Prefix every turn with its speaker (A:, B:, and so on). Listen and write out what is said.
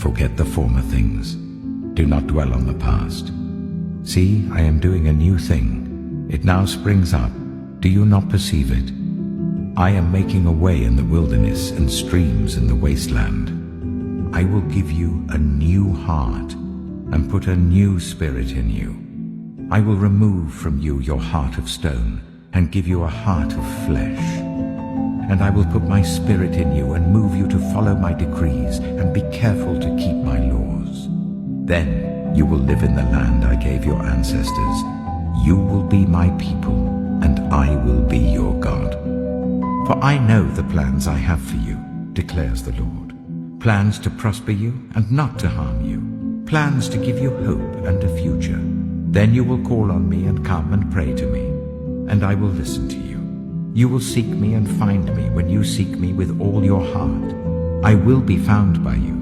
A: Forget the former things. Do not dwell on the past. See, I am doing a new thing. It now springs up. Do you not perceive it? I am making a way in the wilderness and streams in the wasteland. I will give you a new heart and put a new spirit in you. I will remove from you your heart of stone and give you a heart of flesh. And I will put my spirit in you and move you to follow my decrees and be careful to keep my laws. Then you will live in the land I gave your ancestors. You will be my people, and I will be your God. For I know the plans I have for you, declares the Lord. Plans to prosper you and not to harm you. Plans to give you hope and a future. Then you will call on me and come and pray to me, and I will listen to you. You will seek me and find me when you seek me with all your heart. I will be found by you,